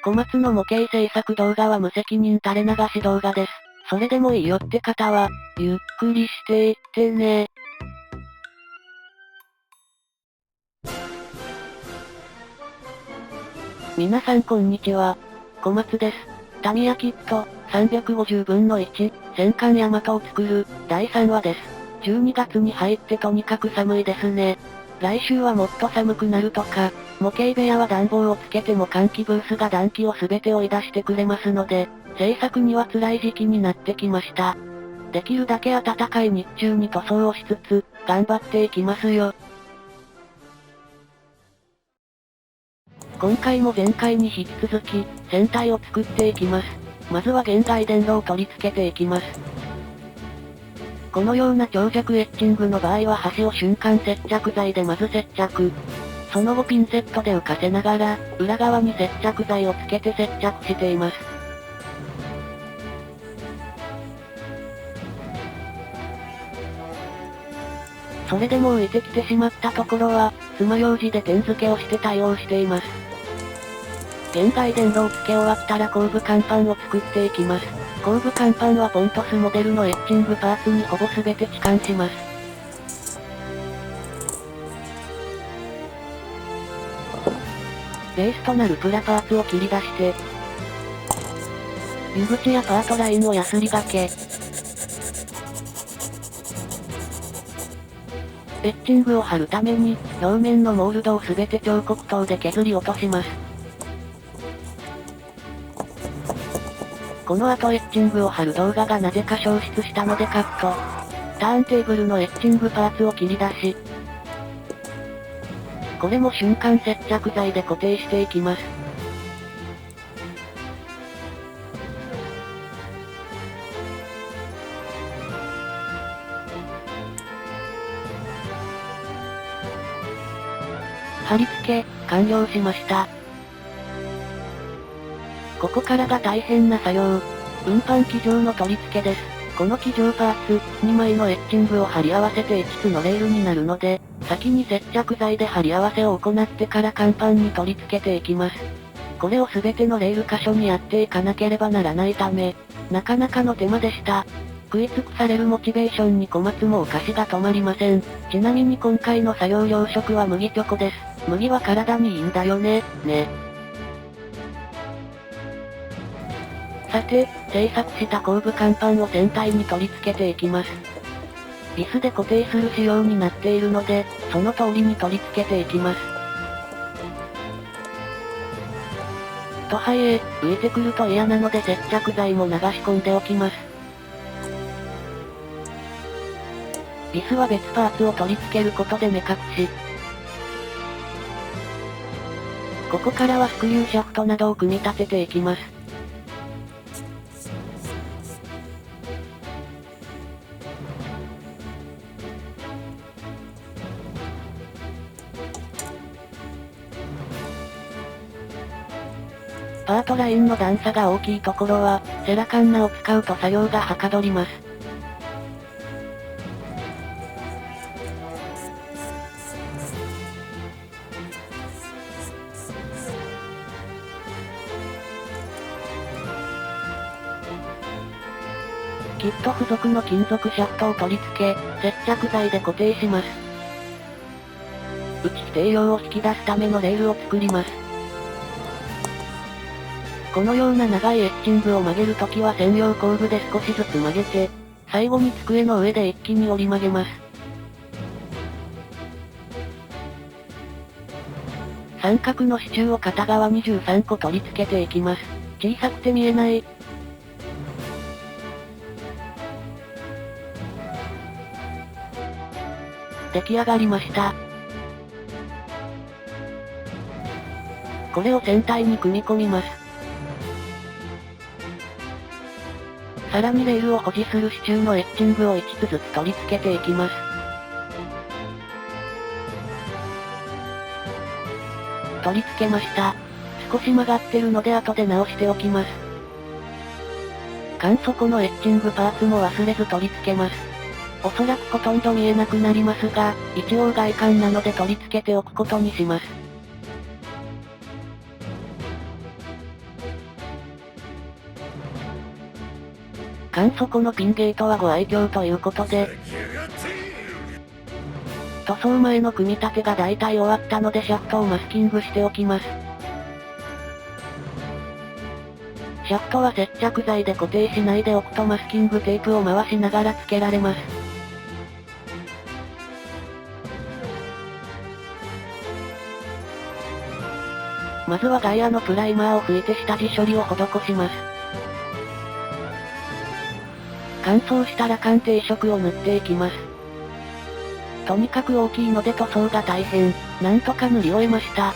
小松の模型制作動画は無責任垂れ流し動画です。それでもいいよって方は、ゆっくりしていってね。皆さんこんにちは。小松です。タミヤキット、350分の1、戦艦ヤマトを作る、第3話です。12月に入ってとにかく寒いですね。来週はもっと寒くなるとか、模型部屋は暖房をつけても換気ブースが暖気をすべて追い出してくれますので、制作には辛い時期になってきました。できるだけ暖かい日中に塗装をしつつ、頑張っていきますよ。今回も前回に引き続き、船体を作っていきます。まずは現外電路を取り付けていきます。このような長尺エッチングの場合は端を瞬間接着剤でまず接着。その後ピンセットで浮かせながら、裏側に接着剤をつけて接着しています。それでも浮いてきてしまったところは、爪楊枝で点付けをして対応しています。現外電路を付け終わったら後部甲板を作っていきます。後部甲板はポントスモデルのエッチングパーツにほぼ全て置換します。ベースとなるプラパーツを切り出して、湯口やパートラインをヤスリがけ。エッチングを貼るために、表面のモールドを全て彫刻刀で削り落とします。この後エッチングを貼る動画がなぜか消失したのでカット。ターンテーブルのエッチングパーツを切り出し、これも瞬間接着剤で固定していきます。貼り付け、完了しました。ここからが大変な作業。運搬機上の取り付けです。この機上パーツ、2枚のエッチングを貼り合わせて5つのレールになるので、先に接着剤で貼り合わせを行ってから甲板に取り付けていきます。これを全てのレール箇所にやっていかなければならないため、なかなかの手間でした。食い尽くされるモチベーションに小松もお菓子が止まりません。ちなみに今回の作業用食は麦チョコです。麦は体にいいんだよね、さて、製作した後部甲板を船体に取り付けていきます。ビスで固定する仕様になっているので、その通りに取り付けていきます。とはいえ、浮いてくると嫌なので接着剤も流し込んでおきます。ビスは別パーツを取り付けることで目隠し。ここからはスクリューシャフトなどを組み立てていきます。パートラインの段差が大きいところは、セラカンナを使うと作業がはかどります。キット付属の金属シャフトを取り付け、接着剤で固定します。内規定量を引き出すためのレールを作ります。このような長いエッチングを曲げるときは専用工具で少しずつ曲げて、最後に机の上で一気に折り曲げます。三角の支柱を片側に13個取り付けていきます。小さくて見えない。出来上がりました。これを船体に組み込みます。さらにレールを保持する支柱のエッチングを5つずつ取り付けていきます。取り付けました。少し曲がってるので後で直しておきます。缶底のエッチングパーツも忘れず取り付けます。おそらくほとんど見えなくなりますが、一応外観なので取り付けておくことにします。そこのピンゲートはご愛嬌ということで、塗装前の組み立てが大体終わったのでシャフトをマスキングしておきます。シャフトは接着剤で固定しないでおくとマスキングテープを回しながら付けられます。まずはガイアのプライマーを拭いて下地処理を施します。乾燥したら鑑定色を塗っていきます。とにかく大きいので塗装が大変、なんとか塗り終えました。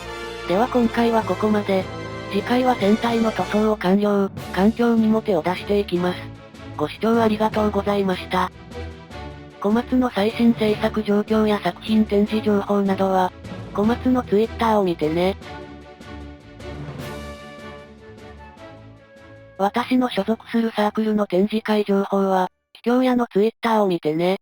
では今回はここまで。次回は船体の塗装を完了、環境にも手を出していきます。ご視聴ありがとうございました。小松の最新制作状況や作品展示情報などは、小松の Twitter を見てね。私の所属するサークルの展示会情報は、秘境屋の Twitter を見てね。